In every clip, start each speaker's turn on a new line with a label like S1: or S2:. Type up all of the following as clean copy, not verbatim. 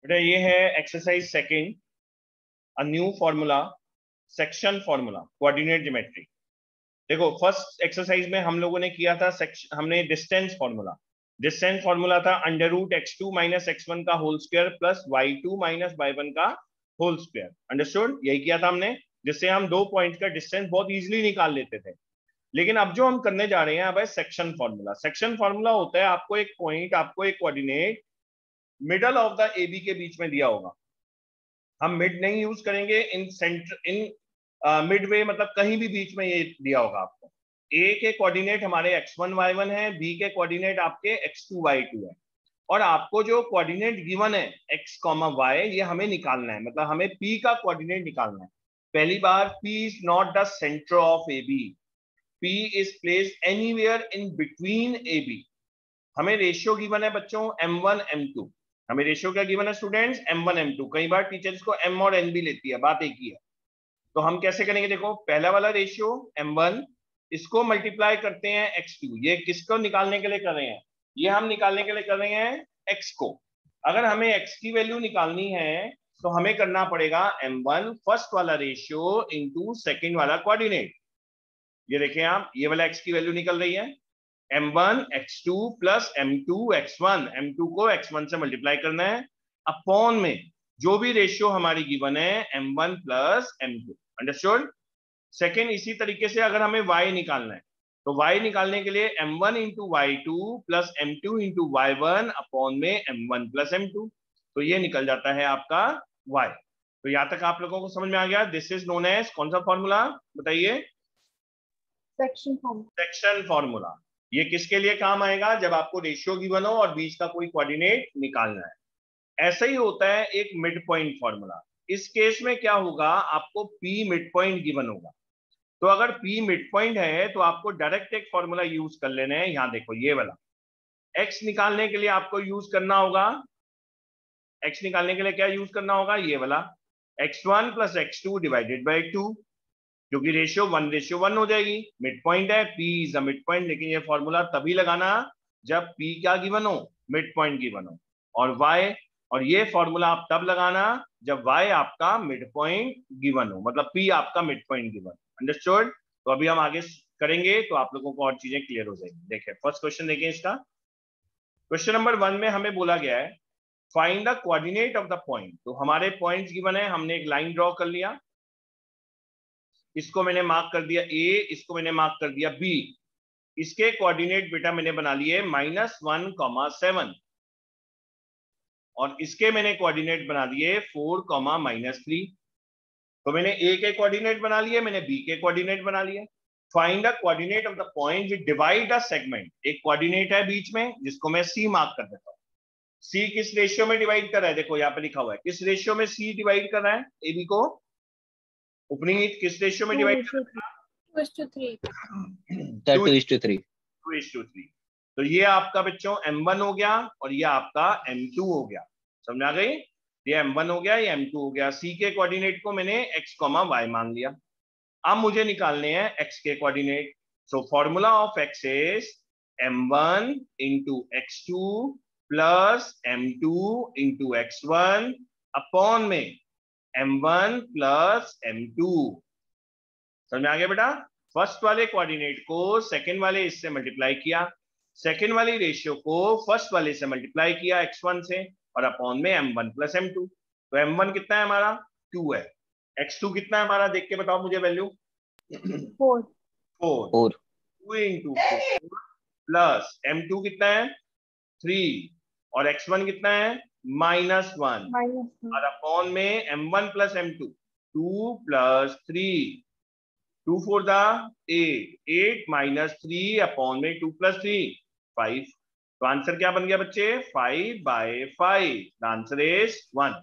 S1: बेटा ये है exercise second, a new formula, section formula, coordinate geometry. देखो फर्स्ट एक्सरसाइज में हम लोगों ने किया था हमने डिस्टेंस फॉर्मूला। डिस्टेंस फॉर्मूला था under root x2 minus x1 का whole square plus y2 minus y1 का होल स्क्वायर। अंडरस्टूड? यही किया था हमने, जिससे हम दो पॉइंट का डिस्टेंस बहुत इजीली निकाल लेते थे। लेकिन अब जो हम करने जा रहे हैं अब है सेक्शन फॉर्मूला। सेक्शन फॉर्मूला होता है आपको एक पॉइंट, आपको एक coordinate middle of the A B के बीच में दिया होगा। हम मिड नहीं यूज करेंगे, इन सेंटर, इन मिड वे, मतलब कहीं भी बीच में ये दिया होगा आपको। ए के कोऑर्डिनेट हमारे x1 y1 है, बी के कोऑर्डिनेट आपके x2 y2 है, और आपको जो कोऑर्डिनेट गिवन है x, y, ये हमें निकालना है, मतलब हमें p का कोऑर्डिनेट निकालना है। पहली बार, p is not the centre of A B, p is placed anywhere in between A B. हमें रेशियो गिवन है बच्चों m1 m2। हमें रेशियो क्या गिवन है स्टूडेंट्स? m1 m2। कई बार टीचर्स को m और n भी लेती है, बात एक ही है। तो हम कैसे करेंगे? देखो पहला वाला रेशियो m1, इसको मल्टीप्लाई करते हैं x2। ये किसको निकालने के लिए कर रहे हैं? ये हम निकालने के लिए कर रहे हैं x को। अगर हमें x की वैल्यू निकालनी है तो हमें करना पड़ेगा m1 फर्स्ट वाला रेशियो इंटू सेकेंड वाला कोऑर्डिनेट। ये देखें आप, ये वाला x की वैल्यू निकल रही है m1 x2 plus m2 x1। m2 को x1 से मल्टीप्लाई करना है अपॉन में जो भी रेशियो हमारी गिवन है m1 plus m2। Understood? Second, इसी तरीके से अगर हमें y निकालना है तो y निकालने के लिए m1 into y2 plus m2 into y1 upon में m1 प्लस m2। तो ये निकल जाता है आपका y। तो यहां तक आप लोगों को समझ में आ गया? दिस इज नोन एज कौन सा फॉर्मूला बताइए?
S2: Section formula.
S1: Section formula. ये किसके लिए काम आएगा? जब आपको रेशियो गिवन हो और बीच का कोई कोऑर्डिनेट निकालना है। ऐसा ही होता है एक मिड पॉइंट फॉर्मूला। इस केस में क्या होगा? आपको P मिड पॉइंट गिवन होगा। तो अगर P मिड पॉइंट है तो आपको डायरेक्ट एक फॉर्मूला यूज कर लेना है। यहां देखो ये वाला, x निकालने के लिए आपको यूज करना होगा, x निकालने के लिए क्या यूज करना होगा? ये वाला x1 plus x2 divided by 2, क्योंकि रेशियो 1 हो जाएगी। मिड पॉइंट है, P is a mid point. लेकिन ये फॉर्मूला तभी लगाना जब P क्या गिवन हो? मिड पॉइंट गिवन हो। और Y, और ये फॉर्मूला आप तब लगाना जब Y आपका मिड पॉइंट गिवन हो, मतलब P आपका मिड पॉइंट गिवन। अंडरस्टूड? तो अभी हम आगे करेंगे तो आप लोगों को और चीजें क्लियर हो जाएंगी। देखिए फर्स्ट क्वेश्चन देखिए इसका। क्वेश्चन नंबर 1 में हमें बोला गया है find the coordinate of the point. तो हमारे पॉइंट्स गिवन है, हमने एक लाइन ड्रॉ कर लिया, इसको मैंने मार्क कर दिया A, इसको मैंने मार्क कर दिया B। इसके कोऑर्डिनेट बेटा मैंने बना लिए -1, 7, और इसके मैंने कोऑर्डिनेट बना दिए 4, -3। तो मैंने A के कोऑर्डिनेट बना लिए, मैंने B के कोऑर्डिनेट बना लिए। Find the coordinate of the point which divide the segment. एक कोऑर्डिनेट है बीच में जिसको मैं C मार्क कर देता हूँ। C किस रेशियो में डिवाइड कर रहा है? देखो यहाँ पे लिखा हुआ है किस रेशियो में C डिवाइड कर रहा है AB को। ओपनिंग किस रेशियो में डिवाइड कर रहा है?
S2: 2:3।
S1: 2:3। तो ये आपका बच्चों m1 हो गया और ये आपका m2 हो गया। समझ आ गई? ये m1 हो गया, ये m2 हो गया। C के कोऑर्डिनेट को मैंने x, y मान लिया। अब मुझे निकालने हैं x के coordinate. So formula of x is m1 into x2 plus m2 into x1 upon में m1 प्लस m2। समझ में आ गया बेटा? फर्स्ट वाले कोऑर्डिनेट को सेकंड वाले इससे मल्टीप्लाई किया, सेकंड वाली रेशियो को फर्स्ट वाले से मल्टीप्लाई किया x1 से, और अपॉन में m1 प्लस m2। तो m1 कितना है हमारा? 2 है। x2 कितना है हमारा? देख के बताओ मुझे वैल्यू।
S2: 4।
S1: 4। 2 इंटू 4 प्लस m2 कितना है? 3। और x1 कितना है? -1। और अपॉन में m1 प्लस m2, 2 प्लस 3, 2 4 दा 8, 8 -3 अपॉन में 2 प्लस 3, 5। तो आंसर क्या बन गया बच्चे? 5/5। The answer is 1।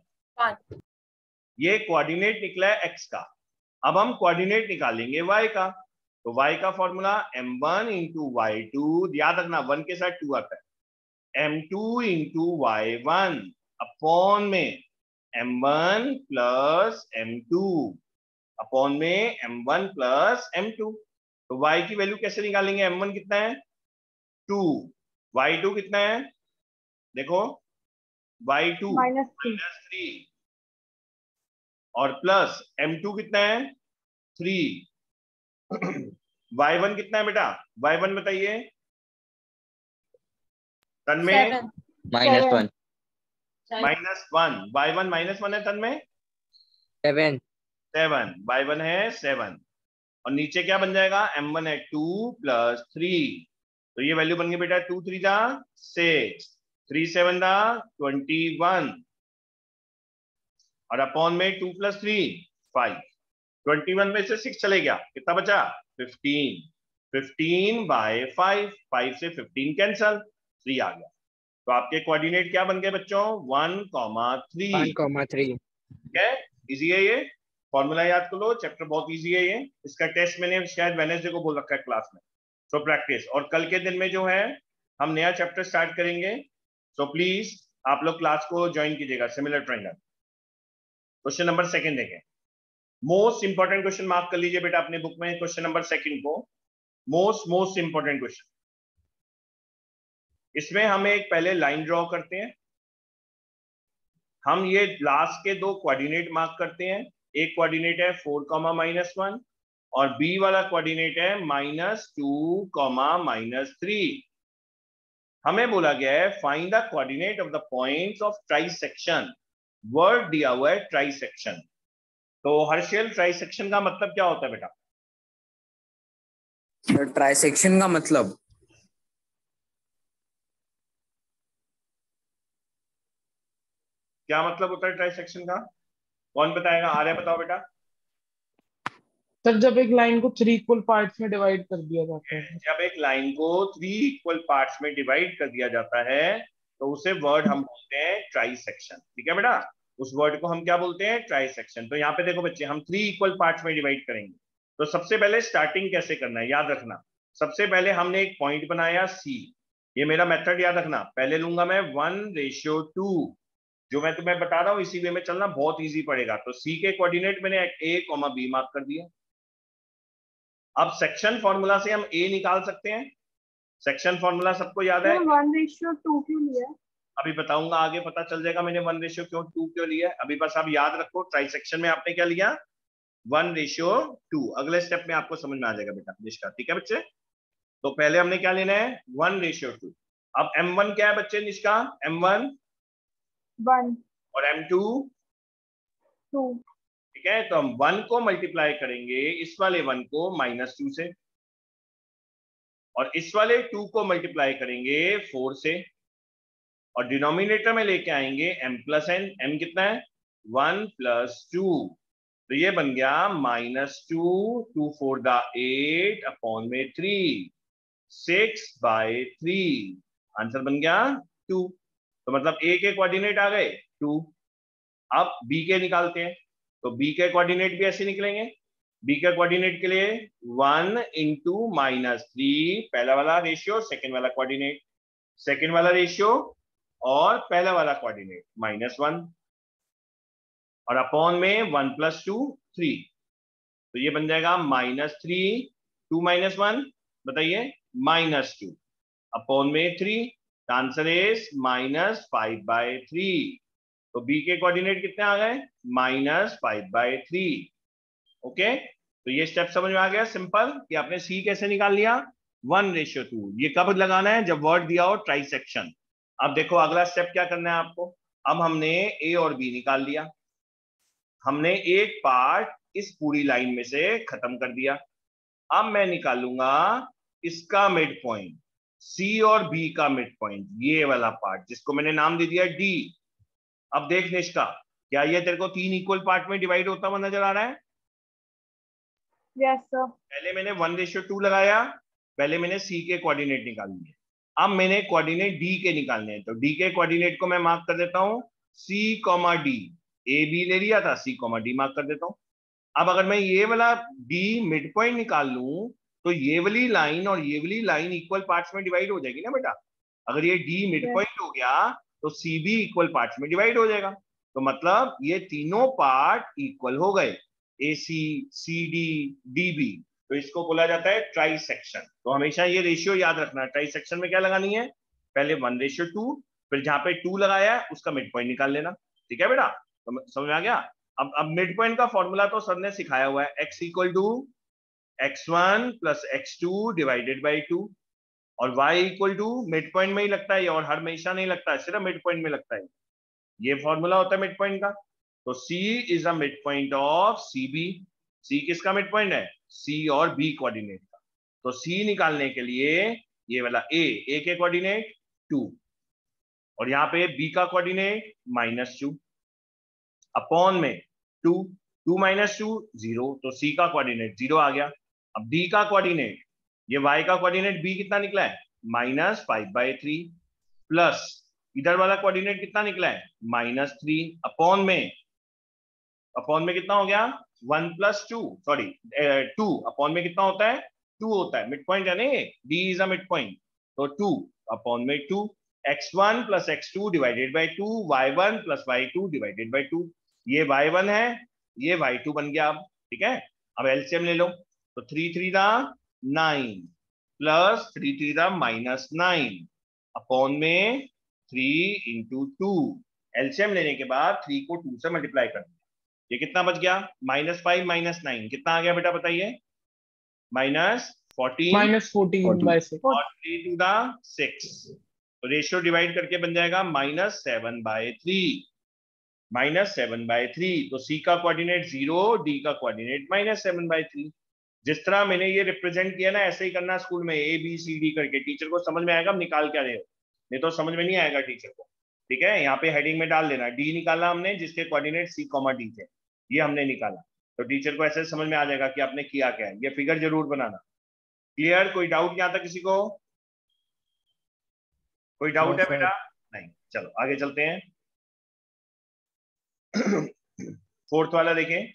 S1: ये कोऑर्डिनेट निकला है x का। अब हम कोऑर्डिनेट निकालेंगे y का। तो y का फॉर्मूला m1 इंटू y2, याद रखना 1 के साथ 2 आता है, m2 इंटू y1 अपॉन में m1 प्लस m2 अपॉन में m1 प्लस m2। तो y की वैल्यू कैसे निकालेंगे? m1 कितना है? 2। y2 कितना है? देखो y2
S2: -3
S1: -3 और प्लस m2 कितना है 3 y1 कितना है बेटा y1 बताइए तन्मय
S2: -7
S3: -1
S1: -1 y1 -1 है तन्मय
S3: 7
S1: 7 y1 है 7 और नीचे क्या बन जाएगा m1 है 2 + 3 तो ये वैल्यू बन गई बेटा 2 3 जा 6 3 7 जा 21 और अपॉन में 2 + 3 5 21 में से 6 चले गया कितना बचा 15 15 बाय 5 5 से 15 कैंसल 3 आ गया तो आपके कोऑर्डिनेट क्या बन गए बच्चों 1,3
S3: 1,3
S1: ठीक है इजी है ये फॉर्मूला याद कर लो चैप्टर बहुत इजी है ये इसका टेस्ट मैंने शायद वेडनेसडे को बोल रखा है क्लास में सो प्रैक्टिस और कल के दिन में जो है हम नया चैप्टर स्टार्ट करेंगे सो प्लीज आप लोग क्लास को ज्वाइन कीजिएगा similar triangle question number second देखें मोस्ट इंपॉर्टेंट क्वेश्चन मार्क कर लीजिए बेटा अपने बुक में क्वेश्चन नंबर सेकंड को मोस्ट इंपॉर्टेंट क्वेश्चन इसमें हम एक पहले लाइन ड्रॉ करते हैं हम ये लास्ट के दो कोऑर्डिनेट मार्क करते हैं एक कोऑर्डिनेट है 4,-1 और बी वाला कोऑर्डिनेट है -2,-3 हमें बोला गया है find the coordinate of the points of trisection word दिया हुआ है ट्राइसेक्शन तो हर्षल ट्राइसेक्शन का मतलब क्या होता है बेटा
S3: ट्राइसेक्शन का मतलब
S1: क्या मतलब होता है ट्राइसेक्शन का कौन बताएगा आर्य बताओ बेटा
S4: सर जब एक लाइन को 3 इक्वल पार्ट्स में डिवाइड कर दिया जाता है
S1: जब एक लाइन को 3 इक्वल पार्ट्स में डिवाइड कर दिया जाता है तो उसे वर्ड हम बोलते हैं ट्राइसेक्शन ठीक है बेटा उस वर्ड को हम क्या बोलते हैं ट्राइसेक्शन तो यहाँ पे देखो बच्चे हम 3 इक्वल पार्ट्स में डिवाइड करेंगे तो सबसे पहले स्टार्टिंग कैसे करना है याद रखना सबसे पहले हमने एक पॉइंट बनाया सी ये मेरा मेथड याद रखना पहले लूंगा मैं 1:2 जो मैं तुम्हें बता रहा हूं इसी वे में चलना बहुत इजी पड़ेगा तो सी के कोऑर्डिनेट मैंने a, b मार्क कर दिया अब सेक्शन फॉर्मूला से हम a निकाल सकते हैं सेक्शन फॉर्मूला सबको याद है
S2: 1:2 क्यों लिया
S1: अभी बताऊंगा आगे पता चल जाएगा मैंने 1:2 क्यों लिया है अभी बस आप याद रखो ट्राइसेक्शन में आपने क्या लिया 1:2 अगले स्टेप में आपको समझ में आ जाएगा बेटा निष्का ठीक है बच्चे तो पहले हमने क्या लेना है 1:2 अब m1 क्या है बच्चे निष्का m1
S2: 1
S1: और m2
S2: 2
S1: ठीक है तो हम 1 को मल्टीप्लाई करेंगे इस वाले 1 को -2 से और इस वाले 2 को मल्टीप्लाई करेंगे 4 से और डिनोमिनेटर में लेके आएंगे m+n m कितना है 1 + 2 तो ये बन गया -2 2 4 8 अपॉन में 3 6/3 आंसर बन गया 2 तो मतलब a के कोऑर्डिनेट आ गए 2 अब b के निकालते हैं तो b के कोऑर्डिनेट भी ऐसे निकलेंगे b के कोऑर्डिनेट के लिए 1 × -3 पहला वाला रेशियो सेकंड वाला कोऑर्डिनेट सेकंड वाला रेशियो और पहला वाला कोऑर्डिनेट -1 और अपॉन में 1 + 2 3 तो ये बन जाएगा -3 2 - 1 बताइए -2 अपॉन में 3 आंसर इज -5/3 तो b के कोऑर्डिनेट कितने आ गए -5/3 ओके तो ये स्टेप समझ में आ गया सिंपल कि आपने c कैसे निकाल लिया 1:2 ये कब लगाना है जब वर्ड दिया हो ट्राइसेक्शन अब देखो अगला स्टेप क्या करना है आपको अब हमने a और b निकाल लिया हमने एक पार्ट इस पूरी लाइन में से खत्म कर दिया अब मैं निकालूंगा इसका मिड पॉइंट C और B का मिड पॉइंट ये वाला पार्ट जिसको मैंने नाम दे दिया D अब देख निष्का क्या ये तेरे को 3 इक्वल पार्ट में डिवाइड होता हुआ नजर आ रहा है
S2: यस सर
S1: पहले मैंने 1:2 लगाया पहले मैंने C के कोऑर्डिनेट निकाल लिए अब मैंने कोऑर्डिनेट D के निकालने हैं तो D के कोऑर्डिनेट को मैं मार्क कर देता हूं C, D A B ले लिया था C, D मार्क कर देता हूं अब अगर मैं ये वाला D मिड पॉइंट निकाल लूं तो ये वाली लाइन और ये वाली लाइन इक्वल पार्ट्स में डिवाइड हो जाएगी ना बेटा अगर ये D मिड पॉइंट हो गया तो CB इक्वल पार्ट्स में डिवाइड हो जाएगा तो मतलब ये तीनों पार्ट इक्वल हो गए AC, CD, DB तो इसको बोला जाता है ट्राइसेक्शन तो हमेशा ये रेशियो याद रखना ट्राइसेक्शन में क्या लगानी है पहले 1:2 फिर जहां पे 2 लगाया है उसका मिड पॉइंट निकाल लेना। ठीक है बेटा, समझ में आ गया। अब मिड पॉइंट का फॉर्मूला तो सर ने सिखाया हुआ है, x equal to x1 plus x2 divided by 2, और y equal to mid point में ही लगता है और हमेशा नहीं लगता है, सिर्फ मिड पॉइंट में लगता है। ये फॉर्मूला होता है मिड पॉइंट का। तो C is a mid point of CB। C किसका मिड पॉइंट है? C और B कोऑर्डिनेट का। तो C निकालने के लिए ये वाला A के कोऑर्डिनेट 2 और यहाँ पे B का कोऑर्डिनेट -2 अपॉन में 2 माइनस 2 0, तो C का कोऑर्डिनेट 0 आ गया। अब D का कोऑर्डिनेट, ये Y का कोऑर्डिनेट B कितना निकला है? -5/3 प्लस इधर वाला कोऑर्डिनेट कितना निकला है? -3 अपॉन में कितना हो गया? 1 + 2 सॉरी 2 अपॉन में कितना होता है? 2 होता है। मिड पॉइंट है ना, D is a mid point, तो 2 अपॉन में 2, x1 plus x2 divided by 2, y1 plus y2 divided by 2। ये y1 है, ये y2 बन गया। अब ठीक है, अब एलसीएम ले लो, तो 3 3 9 प्लस 3 3 -9 अपॉन में 3 × 2। एलसीएम लेने के बाद 3 को 2 से मल्टीप्लाई कर दिया, ये कितना बच गया? -5 -9 कितना आ गया बेटा बताइए? -14
S4: -14/6
S1: और 3 2 6, तो रेशियो डिवाइड करके बन जाएगा -7/3। -7/3, तो C का कोऑर्डिनेट 0, D का कोऑर्डिनेट -7/3। जिस तरह मैंने ये रिप्रेजेंट किया ना, ऐसे ही करना स्कूल में ABCD करके। टीचर को समझ में आएगा हम निकाल क्या रहे हो, नहीं तो समझ में नहीं आएगा टीचर को। ठीक है, यहाँ पे हेडिंग में डाल देना D निकाला हमने, जिसके कोऑर्डिनेट C, D थे, ये हमने निकाला। तो टीचर को ऐसे समझ में आ जाएगा कि आपने किया क्या है। ये फिगर जरूर बनाना। क्लियर? कोई डाउट यहाँ तक किसी को? कोई डाउट है बेटा? नहीं, चलो आगे चलते हैं। फोर्थ वाला देखें।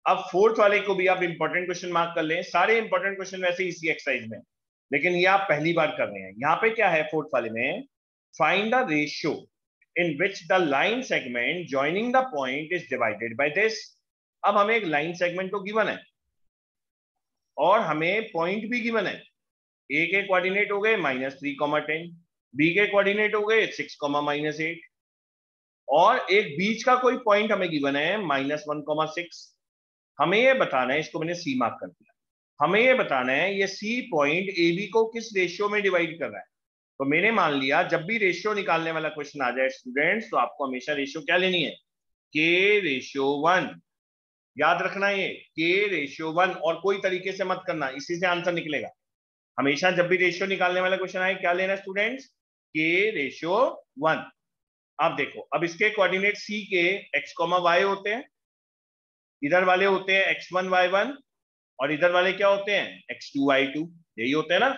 S1: अब फोर्थ वाले को भी आप इंपॉर्टेंट क्वेश्चन मार्क कर लें। सारे इंपॉर्टेंट क्वेश्चन वैसे इसी एक्सरसाइज में, लेकिन ये आप पहली बार कर रहे हैं। यहाँ पे क्या है फोर्थ वाले में? Find the ratio in which the line segment joining the point is divided by this. अब हमें एक लाइन सेगमेंट तो गिवन है और हमें पॉइंट भी गिवन है। ए के कोऑर्डिनेट हो गए -3, 10, बी के कोऑर्डिनेट हो गए 6, -8, और एक बीच का कोई पॉइंट हमें गिवन है -1, 6। हमें ये बताना है, इसको मैंने सी मार्क कर दिया, हमें ये बताना है ये सी पॉइंट ए बी को किस रेशियो में डिवाइड कर रहा है। तो मैंने मान लिया जब भी रेशियो निकालने वाला क्वेश्चन आ जाए स्टूडेंट्स, तो आपको हमेशा रेशियो क्या लेनी है? K/1। याद रखना ये K/1, और कोई तरीके से मत करना, इसी से आंसर निकलेगा। हमेशा जब भी रेशियो निकालने वाला क्वेश्चन आए क्या लेना स्टूडेंट्स? K/1। अब देखो, अब इसके कोऑर्डिनेट C के x, y होते हैं, इधर वाले होते हैं x1, y1, और इधर वाले क्या होते हैं? x2, y2। यही होते हैं ना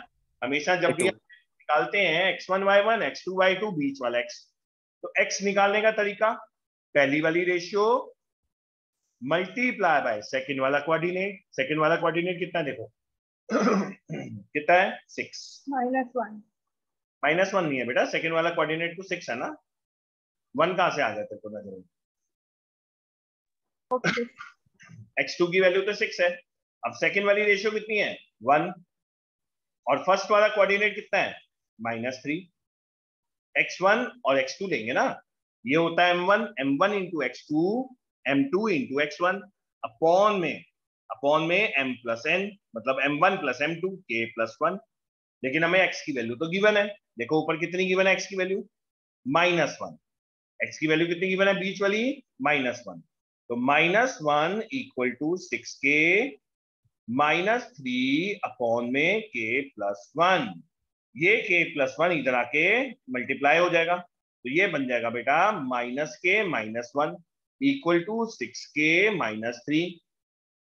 S1: हमेशा जब भी निकालते हैं, x1, y1, x2, y2, बीच वाला x। तो x निकालने का तरीका, पहली वाली रेशियो मल्टीप्लाई बाय सेकंड वाला कोऑर्डिनेट। सेकंड वाला कोऑर्डिनेट कितना देखो कितना है? 6। -1 नहीं है बेटा, सेकंड वाला कोऑर्डिनेट तो 6 है ना, 1 कहां से आ गया तेरे को नजर? x2 की वैल्यू तो 6 है। अब सेकंड वाली रेशियो कितनी है? 1, और फर्स्ट वाला कोऑर्डिनेट कितना है? -3। x1 और x2 लेंगे ना, ये होता है m1 into x2, m2 into x1 upon में m प्लस n, मतलब m1 प्लस m2 k+1। लेकिन हमें x की वैल्यू तो गिवन है, देखो ऊपर कितनी गिवन है x की वैल्यू? -1। x की वैल्यू कितनी गिवन है बीच वाली? -1। तो -1 इक्वल टू 6k -3 अपॉन में k+1। ये k+1 इधर आके मल्टीप्लाई हो जाएगा, तो ये बन जाएगा बेटा -k-1 इक्वल टू 6k -3।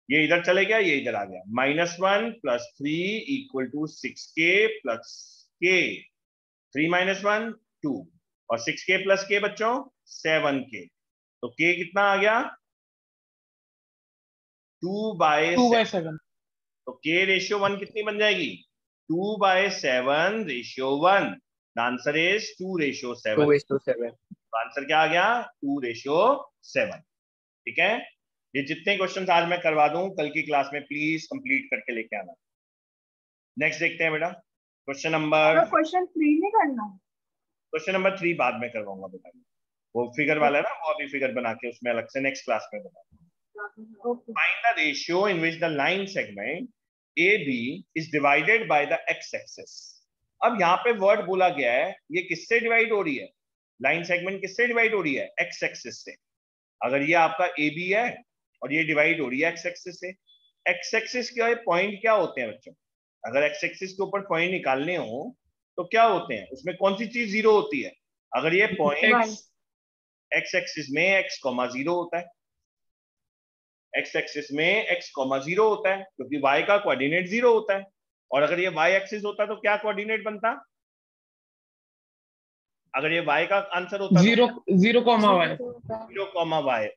S1: ये इधर चले गया, ये इधर आ गया, -1 + 3 इक्वल टू 6k + k। 3 - 1 2, और 6k + k बच्चों 7k। तो k कितना आ गया? 2/7। तो K/1 कितनी बन जाएगी? 2/7 ratio 1। The answer is 2/7।
S3: 2:7।
S1: Answer क्या आ गया? 2/7। ठीक है, ये जितने क्वेश्चंस आज मैं करवा दूं कल की क्लास में प्लीज कंप्लीट करके लेके आना। नेक्स्ट देखते हैं बेटा, क्वेश्चन नंबर
S2: क्वेश्चन 3 नहीं करना?
S1: क्वेश्चन नंबर 3 बाद में करवाऊंगा बेटा, वो फिगर वाला है ना, वो अभी फिगर बना के उसमें अलग से नेक्स्ट क्लास में बताऊंगा।
S2: Okay.
S1: Find the ratio in which the line segment AB is divided by the x-axis। अब यहाँ पे वर्ड बोला गया है, ये किससे डिवाइड हो रही है? लाइन सेगमेंट किससे डिवाइड हो रही है? एक्स एक्सिस से। अगर ये आपका AB है और ये डिवाइड हो रही है एक्स एक्सिस से, एक्स एक्सिस के पॉइंट क्या होते हैं बच्चों? अगर एक्स एक्सिस के ऊपर पॉइंट निकालने हो तो क्या होते हैं? उसमें कौन सी चीज जीरो होती है? अगर ये पॉइंट एक्स एक्सिस में x, 0 होता है, एक्स एक्सिस में x, 0 होता है, क्योंकि y का कोऑर्डिनेट 0 होता है। और अगर ये y एक्सिस होता तो क्या कोऑर्डिनेट बनता? अगर ये y का आंसर होता तो
S4: 0 comma y।
S1: 0, y।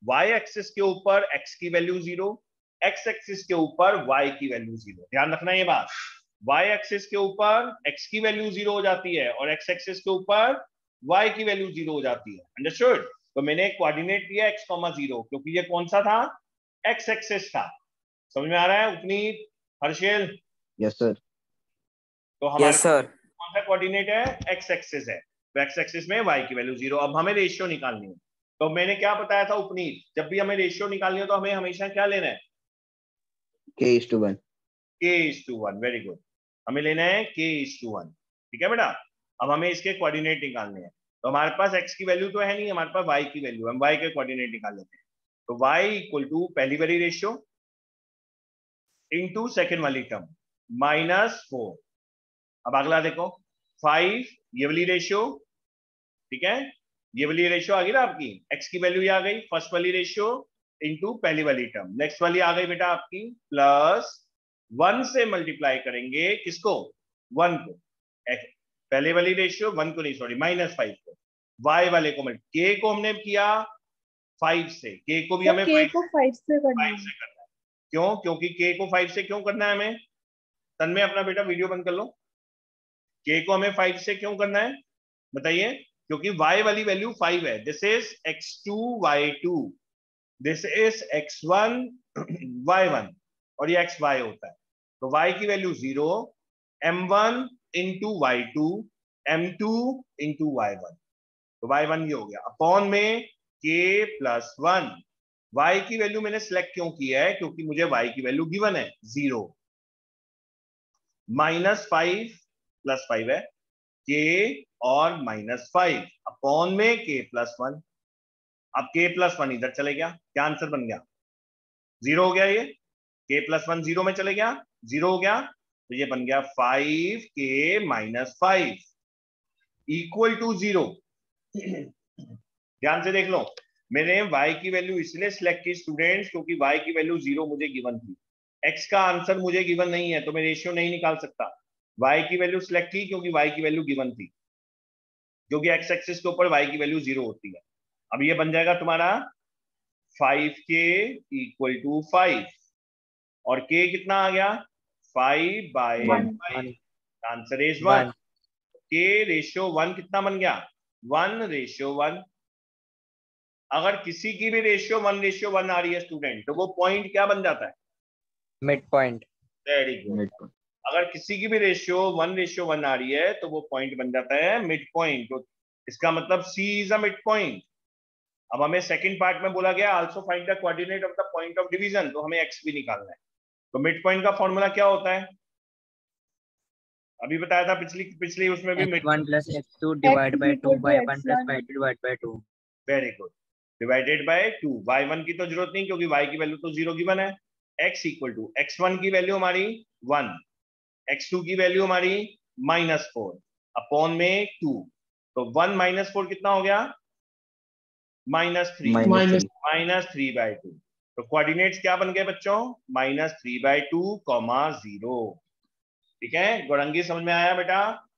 S1: y axis के ऊपर x की वैल्यू 0, x एक्सिस के ऊपर y की वैल्यू 0। ध्यान रखना ये बात, y एक्सिस के ऊपर x की वैल्यू 0 हो जाती है और x एक्सिस के ऊपर y की वैल्यू 0 हो जाती है। अंडरस्टूड? तो मैंने कोऑर्डिनेट दिया x, 0, क्योंकि ये कौन सा था? x एक्सिस था। समझ में आ रहा है उपनीत, हर्षेल?
S3: Yes sir.
S1: तो हमारे
S3: यस सर।
S1: कौन सा कोऑर्डिनेट है? x एक्सिस है, तो x एक्सिस में y की वैल्यू 0। अब हमें रेशियो निकालनी है, तो मैंने क्या बताया था उपनीत, जब भी हमें रेशियो निकालनी हो तो हमें हमेशा क्या लेना है?
S3: k:1।
S1: k:1। वेरी गुड, हमें लेना है k:1। ठीक है बेटा? अब हमें इसके कोऑर्डिनेट निकालने हैं, तो हमारे पास x की वैल्यू तो है नहीं, हमारे पास y की वैल्यू है, हम y के कोऑर्डिनेट निकाल लेते हैं। तो y इक्वल टू पहली वाली रेशियो इनटू सेकंड वाली टर्म -4। अब अगला देखो 5, ये वाली रेशियो, ठीक है, ये वाली रेशियो आ गई ना आपकी, x की वैल्यू ये आ गई, फर्स्ट वाली रेशियो इनटू पहली वाली टर्म। नेक्स्ट वाली आ गई बेटा आपकी प्लस 1 से मल्टीप्लाई करेंगे किसको? 1 को। पहले वाली रेशियो 1 को नहीं, सॉरी -5 को। y वाले को k को हमने किया 5 से, k को भी हमें
S2: K को 5 से करना
S1: 5
S2: है।
S1: से करना है। क्यों? क्योंकि k को 5 से क्यों करना है हमें? तन्मय अपना बेटा वीडियो बंद कर लो। k को हमें 5 से क्यों करना है बताइए? क्योंकि y वाली वैल्यू 5 है। This is x2 y2, this is x1 y1 और ये xy होता है। तो y की value 0, m1 into y2, m2 into y1, तो y1 ये हो गया अपॉन में k+1। y की वैल्यू मैंने सिलेक्ट क्यों किया है? क्योंकि मुझे y की वैल्यू गिवन है 0, -5 +5 है k और -5 अपॉन में k+1। अब k+1 इधर चले गया, क्या आंसर बन गया? 0 हो गया। ये k+1 0 में चले गया, 0 हो गया, तो ये बन गया 5k-5 इक्वल टू 0। ध्यान से देख लो, मैंने y की वैल्यू इसलिए सिलेक्ट की स्टूडेंट्स, क्योंकि y की वैल्यू 0 मुझे गिवन थी, x का आंसर मुझे गिवन नहीं है, तो मैं रेशियो नहीं निकाल सकता। y की वैल्यू सिलेक्ट की क्योंकि y की वैल्यू गिवन थी, क्योंकि x एक्सिस के ऊपर y की वैल्यू 0 होती है। अब ये बन जाएगा तुम्हारा 5k इक्वल टू 5, और k कितना आ गया? 5/5। Answer is 1। k रेशियो 1 कितना बन गया? 1:1। अगर किसी की भी रेशियो 1:1 आ रही है स्टूडेंट, तो वो पॉइंट क्या बन जाता है?
S3: Mid point.
S1: Very good. अगर किसी की भी रेशियो 1:1 आ रही है तो वो पॉइंट बन जाता है मिड पॉइंट। तो इसका मतलब C is a mid point. अब हमें सेकंड पार्ट में बोला गया also find the coordinate of the point of division, तो हमें x भी निकालना है। तो मिड पॉइंट का फॉर्मूला क्या होता है? अभी बताया था पिछली उसमें भी mid.
S3: x1 + x2 divide by 2 y1 + y2 divide by 2।
S1: Very good, divided by 2। y1 की तो जरूरत नहीं क्योंकि y की वैल्यू तो 0 गिवन है। x इक्वल टू x1 की वैल्यू हमारी 1, x2 की वैल्यू हमारी -4 अपॉन में 2, तो 1 - 4 कितना हो गया? -3। -3/2। तो कोऑर्डिनेट्स क्या बन गए बच्चों? -3/2, 0। ठीक है, गौरंगी समझ में आया बेटा?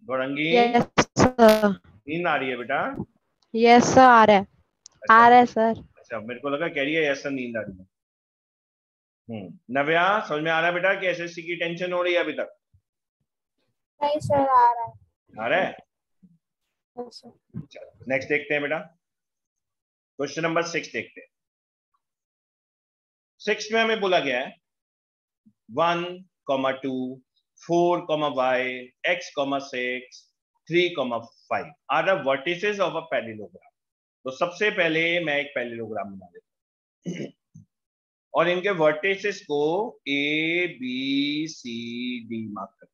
S1: Gaurangi
S5: yes sir.
S1: नींद आ रही है बेटा?
S5: यस सर, आ रहा है। आ रहा है सर।
S1: अच्छा, मेरे को लगा कह रही है ऐसा नींद आ रही है। नव्या समझ में आ रहा है बेटा कि एसएससी की टेंशन हो रही है अभी तक?
S2: नहीं सर, आ रहा है।
S1: आ रहा है?
S2: Yes, sir.
S1: नेक्स्ट देखते हैं बेटा, क्वेश्चन नंबर 6 देखते हैं। 6 में हमें बोला गया है 1, 2, 4, y, x, 6, 3, 5 are the vertices of a parallelogram. तो सबसे पहले मैं एक पैरेललोग्राम बना लेता हूं और इनके वर्टिसेस को A B C D mark करते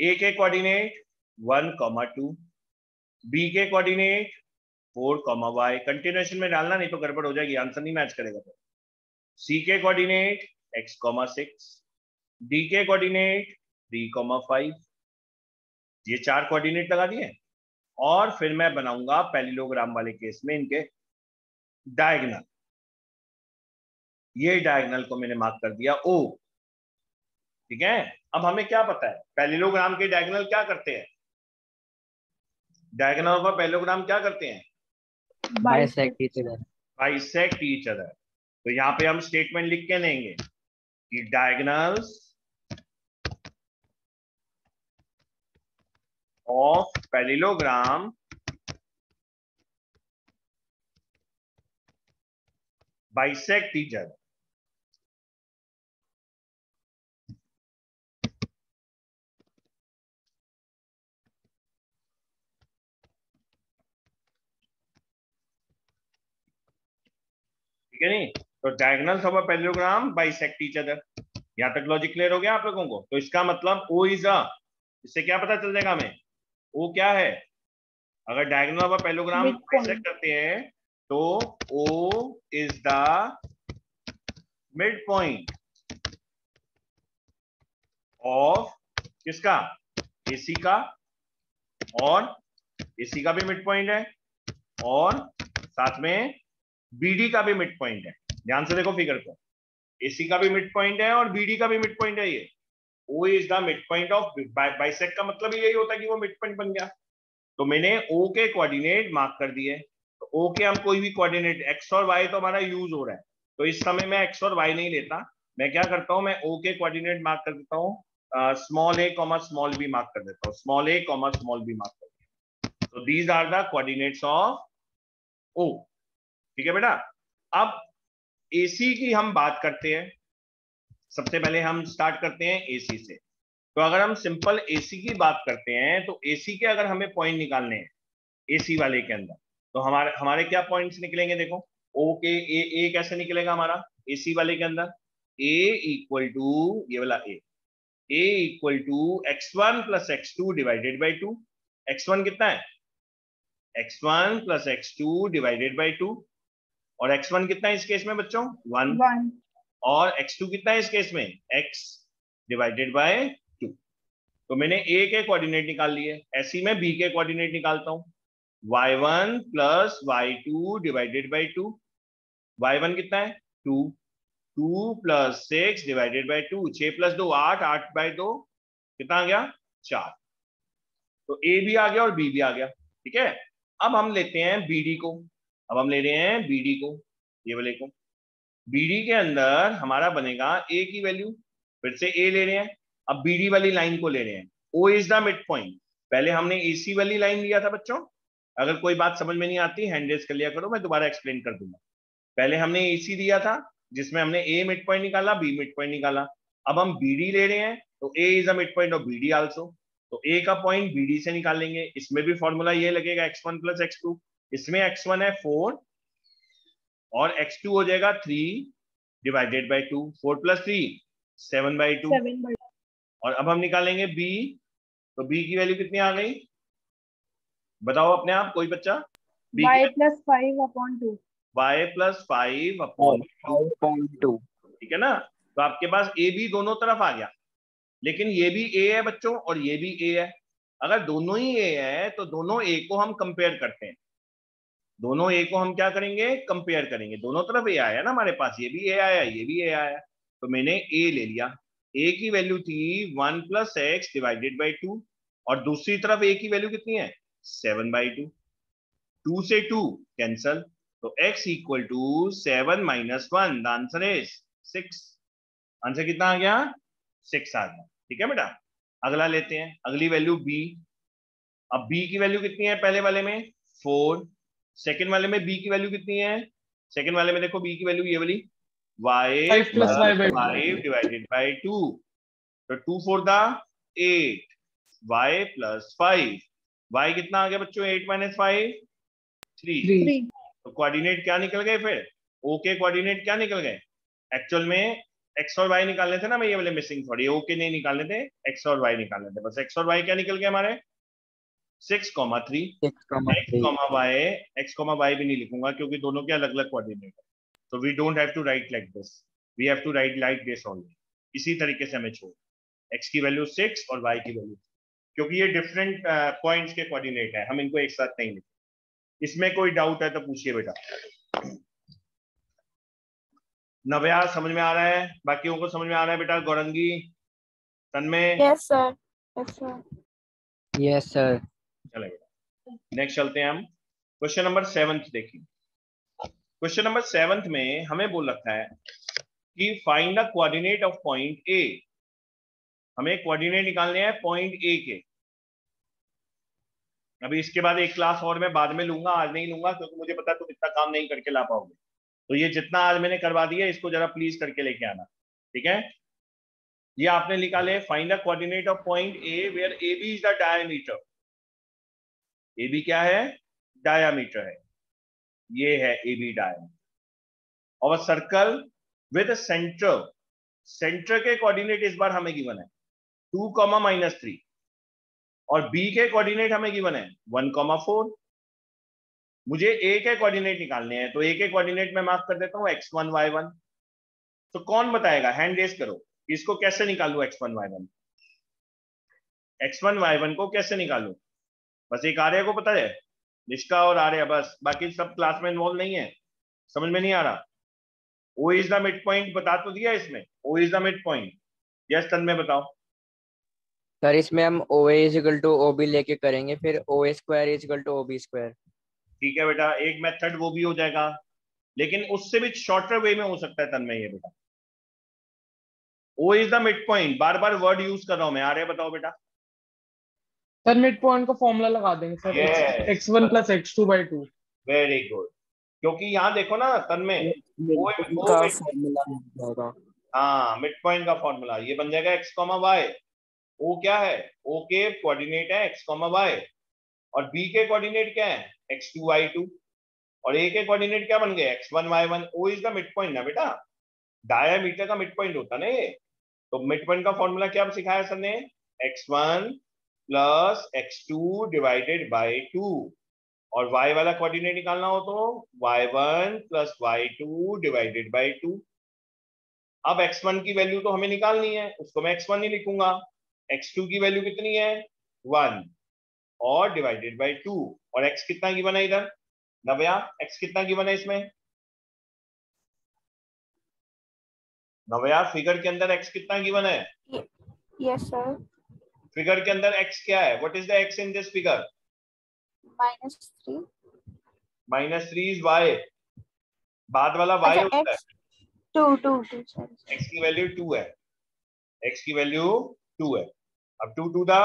S1: हैं। ए के कोऑर्डिनेट 1, 2, बी के कोऑर्डिनेट 4, y, कंटिन्यूएशन में डालना नहीं तो गड़बड़ हो जाएगी, आंसर नहीं मैच करेगा। तो सी के कोऑर्डिनेट x, 6, डी के कोऑर्डिनेट 3, 5, ये 4 कोऑर्डिनेट लगा दिए और फिर मैं बनाऊंगा पैरेललोग्राम वाले केस में इनके डायगोनल। ये डायगोनल को मैंने मार्क कर दिया O, ठीक है। अब हमें क्या पता है पैरेललोग्राम के डायगोनल क्या करते हैं, डायगोनल ऑफ अ पैरेललोग्राम क्या करते हैं,
S3: bisect each other.
S1: Bisect each other. तो यहाँ पे हम स्टेटमेंट लिख के लेंगे कि diagonals of parallelogram bisect each other. ठीक है नहीं, तो diagonals of a parallelogram bisect each other. यहां तक लॉजिक क्लियर हो गया आप लोगों को। तो इसका मतलब O इज अ, इससे क्या पता चल जाएगा हमें O क्या है, अगर diagonal of a parallelogram bisect करते हैं तो O is the mid point of किसका, AC का, और AC का भी मिड पॉइंट है और साथ में BD का भी मिड पॉइंट है। ध्यान से देखो फिगर को, AC का भी मिड पॉइंट है और BD का भी मिड पॉइंट है। ये O is the mid point of bisect का मतलब यही होता है कि वो मिड पॉइंट बन गया। तो मैंने O के कोऑर्डिनेट मार्क कर दिए। तो O के हम कोई भी कोऑर्डिनेट x और y तो हमारा यूज हो रहा है, तो इस समय मैं x और y नहीं लेता, मैं क्या करता हूं, मैं O के कोऑर्डिनेट मार्क कर देता हूं, small a small b mark कर देता हूं, small a small b mark कर देता हूं। तो these are the coordinates of O। ठीक है बेटा। अब AC की हम बात करते हैं, सबसे पहले हम स्टार्ट करते हैं AC से। तो अगर हम सिंपल AC की बात करते हैं तो AC के अगर हमें पॉइंट निकालने हैं AC वाले के अंदर, तो हमारे हमारे क्या पॉइंट्स निकलेंगे, देखो O के A कैसे निकलेगा हमारा AC वाले के अंदर, A इक्वल टू ये वाला A equal to x1 plus x2 divided by 2। x1 कितना है, x1 plus x2 divided by 2, और x1 कितना है इस केस में बच्चों 1, और x2 कितना है इस केस में x डिवाइडेड बाय 2। तो मैंने A के कोऑर्डिनेट निकाल लिए, ऐसे ही मैं B के कोऑर्डिनेट निकालता हूं, y1 plus y2 divided by 2। y1 कितना है 2, 2 plus 6 divided by 2, 6 plus 2 8, 8 by 2 कितना आ गया 4। तो A भी आ गया और B भी आ गया। ठीक है, अब हम लेते हैं BD को, अब हम ले रहे हैं BD को, ये वाले को। BD के अंदर हमारा बनेगा A की वैल्यू, फिर से A ले रहे हैं, अब BD वाली लाइन को ले रहे हैं। O is the mid point. पहले हमने AC वाली लाइन लिया था बच्चों, अगर कोई बात समझ में नहीं आती हैंड रेज कर लिया करो, मैं दोबारा एक्सप्लेन कर दूंगा। पहले हमने AC दिया था जिसमें हमने A मिड पॉइंट निकाला, B मिड पॉइंट निकाला। अब हम BD ले रहे हैं तो A is the mid point of BD also, तो A का पॉइंट BD से निकाल लेंगे। इसमें भी फॉर्मूला ये लगेगा x1 प्लस x2, इसमें x1 है 4 और x2 हो जाएगा 3 डिवाइडेड बाई 2, 4 प्लस 3 7 बाई 2। और अब हम निकालेंगे B, तो B की वैल्यू कितनी आ गई बताओ अपने आप, कोई बच्चा,
S2: y plus 5 upon 2।
S1: y plus 5 upon
S3: 5.2।
S1: ठीक है ना। तो आपके पास A B दोनों तरफ आ गया, लेकिन ये भी A है बच्चों और ये भी A है। अगर दोनों ही A है तो दोनों A को हम कंपेयर करते हैं, दोनों A को हम क्या करेंगे कंपेयर करेंगे, दोनों तरफ A आया ना हमारे पास, ये भी A आया ये भी A आया, तो मैंने A ले लिया। A की वैल्यू थी 1 प्लस एक्स डिवाइडेड बाई 2 और दूसरी तरफ A की वैल्यू कितनी है 7 बाई 2, 2 से 2 कैंसल, तो x equal to 7 minus 1, the answer is 6। Answer कितना आ गया 6 आ गया। ठीक है बेटा, अगला लेते हैं, अगली वैल्यू B। अब B की वैल्यू कितनी है पहले वाले में 4, सेकंड वाले में B की वैल्यू कितनी है, सेकंड वाले में देखो B की वैल्यू ये वाली y
S4: 5 plus y by 2।
S1: 5 divided by 2। तो 2 4 दा 8, y प्लस 5, y कितना आ गया बच्चों? 8 माइनस 5 3।
S2: 3
S1: तो कोऑर्डिनेट क्या निकल गए फिर? ओ के कोऑर्डिनेट क्या निकल गए? एक्चुअल में एक्स और वाई निकालने थे ना, मैं ये वाले मिसिंग थोड़ी, ओ के नहीं निकालने थे, एक्स और वाई निकालने थे बस। एक्स और वाई क्या निकल गए हमारे? 6,3।
S3: 6,3
S1: एक्स कॉमा वाई भी नहीं लिखूंगा क्योंकि दोनों के अलग अलग कोऑर्डिनेट है, तो we don't have to write like this, we have to write like this only. इसी तरीके से हमें छोड़, एक्स की वैल्यू 6 और वाई की वैल्यू, क्योंकि ये डिफरेंट पॉइंट्स के कोऑर्डिनेट है, हम इनको एक साथ नहीं लिखते। इसमें कोई डाउट है तो पूछिए बेटा। नव्या समझ में आ रहा है? बाकियों को समझ में आ रहा है बेटा? Gaurangi, Tanmay?
S2: Yes sir, yes sir.
S3: Yes sir.
S1: चलेगा, नेक्स्ट चलते हैं हम। क्वेश्चन नंबर 7 देखिए। क्वेश्चन नंबर 7 में हमें बोल रखा है कि find the coordinate of point ए। हमें कोऑर्डिनेट निकालने हैं पॉइंट ए के। अभी इसके बाद एक क्लास और मैं बाद में लूंगा, आज नहीं लूंगा क्योंकि मुझे पता है तुम इतना काम नहीं करके ला पाओगे। तो ये जितना आज मैंने करवा दिया इसको जरा प्लीज करके लेके आना, ठीक है? ये आपने निकाले, find the coordinate of point A where A B is the diameter. A B क्या है? डायमीटर है, ये है A B diameter of a circle with centre. Centre के कोऑर्डिनेट इस बार हमें गिवन है 2, -3 और बी के कोऑर्डिनेट हमें गिवन है 1, 4। मुझे ए के कोऑर्डिनेट निकालने हैं, तो ए के कोऑर्डिनेट में मार्क कर देता हूं x1 y1। तो कौन बताएगा? हैंड रेज करो, इसको कैसे निकालू x1 y1? x1 y1 को कैसे निकालू? बस एक आर्य को पता है, निष्का और आर्य, बस। बाकी सब क्लास में इन्वॉल्व नहीं है, समझ में नहीं आ रहा। O is the mid point बता तो दिया इसमें, O is the mid point. Yes Tanmay बताओ।
S3: सर इसमें हम OA इजिकल टू OB लेके करेंगे, फिर OA square equal to OB square.
S1: ठीक है बेटा, एक मेथड वो भी हो जाएगा, लेकिन उससे भी शॉर्टर वे में हो सकता है तन्मय ये बेटा। O is the mid point, बार बार वर्ड यूज कर रहा हूं मैं। आर्य बताओ बेटा।
S4: सर मिड पॉइंट का फॉर्मूला लगा देंगे sir,
S1: Yes.
S4: x1 + x2/2।
S1: Very good, क्योंकि यहाँ देखो ना तन्मय,
S3: का फॉर्मूला होगा।
S1: हाँ मिड पॉइंट का फॉर्मूला ये बन जाएगा x, y। ओ क्या है? ओ के कोऑर्डिनेट है x, y और बी के कोऑर्डिनेट क्या है? x2 y2 और ए के कोऑर्डिनेट क्या बन गए? x1 y1। O is the mid point ना बेटा, डायमीटर का मिड पॉइंट होता ना ये। तो मिड पॉइंट का फॉर्मूला क्या सिखाया सर ने? x1 + x2 डिवाइडेड बाय 2 और y वाला कोऑर्डिनेट निकालना हो तो y1 + y2 डिवाइडेड बाय 2। अब x1 की वैल्यू तो हमें निकालनी है, उसको मैं x1 ही लिखूंगा। x2 की वैल्यू कितनी है? 1 और डिवाइडेड बाय 2 और x कितना गिवन है इधर? नव्या x कितना गिवन है इसमें? नव्या फिगर के अंदर x कितना गिवन है?
S2: Yes sir.
S1: फिगर के अंदर x क्या है? What is the x in this figure?
S2: -3।
S1: -3 is y, बाद वाला y होता है।
S2: 2
S1: x की वैल्यू 2 है, x की वैल्यू 2 है। अब 2 2 दा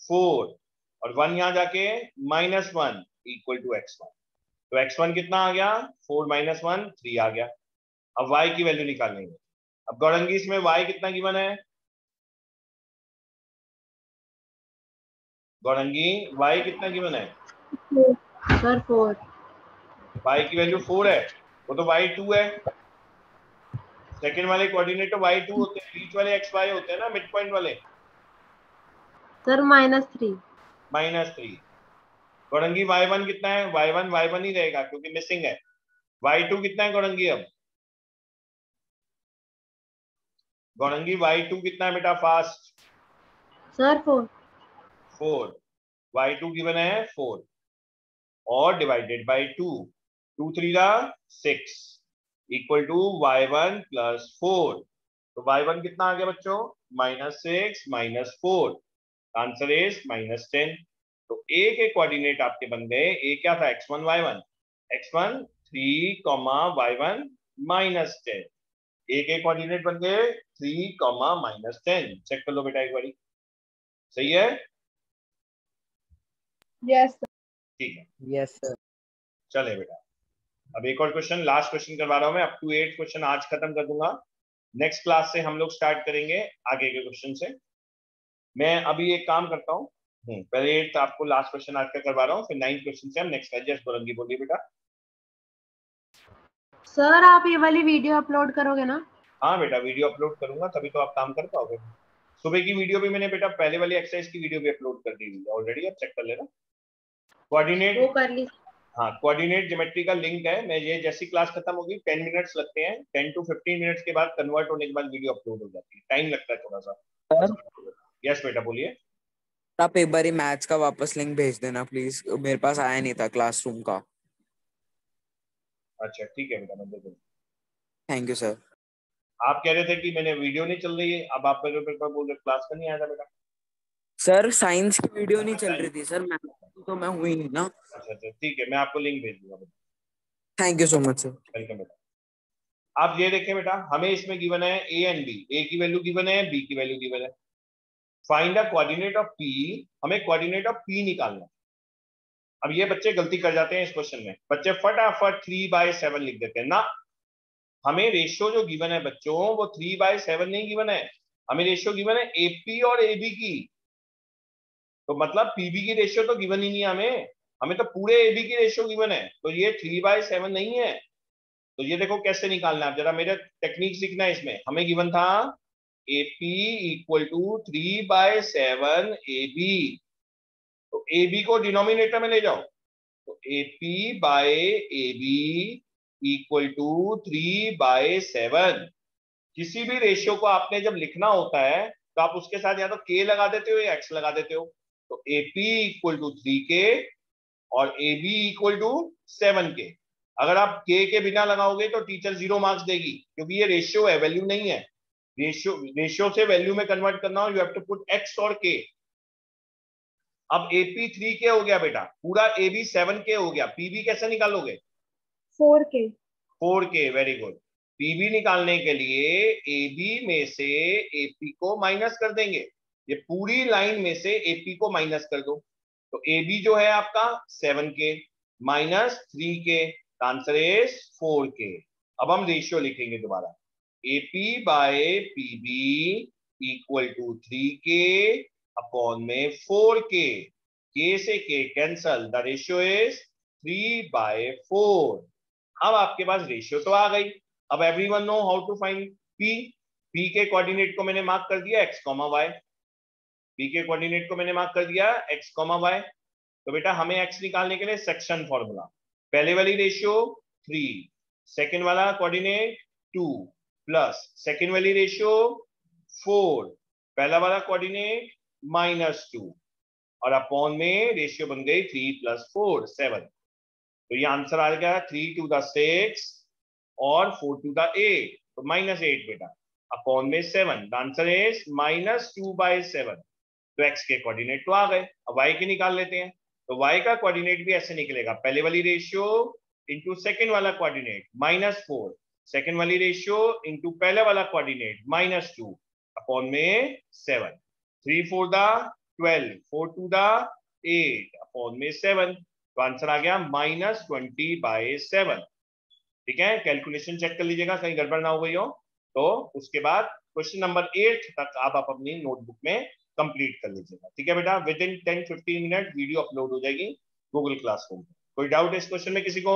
S1: 4 और 1 यहां जाके -1 इक्वल टू x1। तो x1 कितना आ गया? 4 - 1 3 आ गया। अब y की वैल्यू निकाल लेंगे। अब गौरंगी इसमें y कितना गिवन है? गौरंगी y कितना गिवन है?
S2: सर 4।
S1: y की वैल्यू 4 है, वो तो y2 है। सेकंड वाले कोऑर्डिनेट तो y2 होते हैं, बीच वाले xy होते हैं ना मिड पॉइंट वाले।
S2: सर -3।
S1: -3। गौरंगी y1 कितना है? y1 ही रहेगा क्योंकि मिसिंग है। y2 कितना है गौरंगी? अब गौरंगी y2 कितना है बेटा? Fast
S2: sir 4।
S1: 4। y2 गिवन है 4 और डिवाइडेड बाय 2। 2 3 दा 6 इक्वल टू y1 + 4। तो y1 कितना आ गया बच्चों? -6 -4, आंसर इज -10। तो a के कोऑर्डिनेट आपके बन गए, a क्या था? x1 y1, x1 3, y1 -10। a के कोऑर्डिनेट बन गए 3, -10। चेक कर लो बेटा एक बारी, सही है?
S2: यस
S1: ठीक है,
S3: यस सर।
S1: चले बेटा। अब एक और क्वेश्चन, लास्ट क्वेश्चन करवा रहा हूं मैं, अप टू 8 क्वेश्चन आज खत्म कर दूंगा। नेक्स्ट क्लास से हम लोग स्टार्ट करेंगे आगे के क्वेश्चन से। मैं अभी एक काम करता हूँ, पहले 8th आपको लास्ट क्वेश्चन आज का करवा रहा हूँ, फिर 9th क्वेश्चन से हम नेक्स्ट जस्ट बोलेंगे। बोलिए बेटा।
S2: सर आप ये वाली वीडियो अपलोड करोगे ना?
S1: हाँ बेटा, वीडियो अपलोड करूंगा तभी तो आप काम कर पाओगे। सुबह की वीडियो भी मैंने बेटा पहले वाली एक्सरसाइज की वीडियो भी अपलोड कर दी है ऑलरेडी, आप चेक कर लेना। कोऑर्डिनेट,
S2: वो कर ली।
S1: हाँ कोऑर्डिनेट ज्योमेट्री का लिंक है। मैं ये जैसी क्लास खत्म होगी 10 मिनट्स लगते हैं, 10 to 15 मिनट्स के बाद कन्वर्ट होने के बाद वीडियो अपलोड हो जाती है, टाइम लगता है थोड़ा सा। यस बेटा बोलिए।
S6: आप एक बार मैथ्स का वापस लिंक भेज देना प्लीज, मेरे पास आया नहीं था क्लासरूम का।
S1: अच्छा ठीक है बेटा, मैं दे दूंगा।
S6: Thank you sir.
S1: आप कह रहे थे कि मैंने वीडियो नहीं चल रही है, अब आप मेरे पेपर बोल रहे क्लास का नहीं आया था बेटा।
S6: सर साइंस की वीडियो नहीं चल रही थी सर, मैथ्स की तो मैं हुई नहीं ना।
S1: अच्छा ठीक है, मैं आपको लिंक भेज दूंगा बेटा।
S6: Thank you so much sir.
S1: Welcome बेटा। आप ये देखें बेटा, हमें इसमें गिवन है ए एंड बी, ए की वैल्यू गिवन है, बी की वैल्यू गिवन है। Find the coordinate of P, हमें कोऑर्डिनेट ऑफ पी निकालना है। अब ये बच्चे गलती कर जाते हैं इस क्वेश्चन में, बच्चे फटाफट 3/7 लिख देते हैं ना। हमें रेशियो जो गिवन है बच्चों वो 3/7 नहीं गिवन है, हमें रेशियो गिवन है एपी और एबी की। तो मतलब पीबी की रेशियो तो गिवन ही नहीं है हमें, हमें तो पूरे एबी की रेशियो गिवन है, तो ये 3/7 नहीं है। तो ये देखो कैसे निकालना है, जरा मेरा टेक्निक सीखना है इसमें। हमें गिवन था AP इक्वल टू 3/7 AB, तो AB को डिनोमिनेटर में ले जाओ, तो AP by AB equal to 3/7। किसी भी रेशियो को आपने जब लिखना होता है तो आप उसके साथ या तो K लगा देते हो या X लगा देते हो। तो AP इक्वल टू 3K और AB इक्वल टू 7K। अगर आप K के बिना लगाओगे तो टीचर 0 मार्क्स देगी, क्योंकि ये रेशियो है, वैल्यू नहीं है। रेशियो से वैल्यू में कन्वर्ट करना हो, you have to put X और K। अब AP 3K हो गया बेटा, पूरा AB 7K हो गया। PB कैसे निकालोगे?
S2: 4K।
S1: 4K, very good. PB निकालने के लिए AB में से AP को माइनस कर देंगे, ये पूरी लाइन में से AP को माइनस कर दो। तो AB जो है आपका 7K minus 3K, answer is 4K। अब हम रेशियो लिखेंगे दोबारा, AP बाय PB इक्वल टू 3K अपॉन में 4K। K से K cancel, the ratio is 3/4। अब आपके पास रेशियो तो आ गई। अब everyone know how to find P। P के कोऑर्डिनेट को मैंने मार्क कर दिया x, y। P के कोऑर्डिनेट को मैंने मार्क कर दिया x, y। तो बेटा हमें x निकालने के लिए सेक्शन फॉर्मूला, पहले वाली रेशियो 3, सेकेंड वाला कोऑर्डिनेट 2 प्लस सेकेंड वाली रेशियो 4, पहला वाला कोऑर्डिनेट -2 और अपॉन में रेशियो बन गई 3 + 4 7। तो ये आंसर आ गया 3 to the 6 और 4 to the 8, तो -8 बेटा अपॉन में 7, द आंसर इज -2/7। तो x के कोऑर्डिनेट तो आ गए, अब y के निकाल लेते हैं। तो y का कोऑर्डिनेट भी ऐसे निकलेगा, पहले वाली रेशियो इंटू सेकेंड वाला कोऑर्डिनेट -4, सेकेंड वाली रेशियो इंटू पहले वाला कोऑर्डिनेट -2 अपॉन में 7, 3 4 द 12, 4 2 द 8 अपॉन में 7। तो आंसर आ गया -20/7। ठीक है, कैलकुलेशन चेक कर लीजिएगा कहीं गड़बड़ ना हो गई हो। तो उसके बाद क्वेश्चन नंबर 8 तक आप अपनी नोटबुक में कंप्लीट कर लीजिएगा। ठीक है बेटा, with in 10-15 minute video upload हो जाएगी गूगल क्लासरूम पे। कोई डाउट है इस क्वेश्चन में किसी को?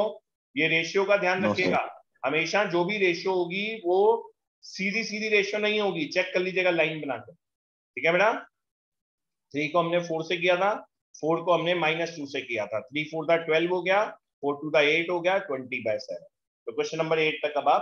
S1: ये रेशियो का ध्यान रखिएगा, हमेशा जो भी रेशियो होगी वो सीधी सीधी रेशियो नहीं होगी, चेक कर लीजिएगा लाइन बनाकर। ठीक है बेटा, 3 को हमने 4 से किया था, 4 को हमने -2 से किया था, 3 4 द 12 हो गया, 4 2 द 8 हो गया, 20/7। तो क्वेश्चन नंबर 8 तक अब आप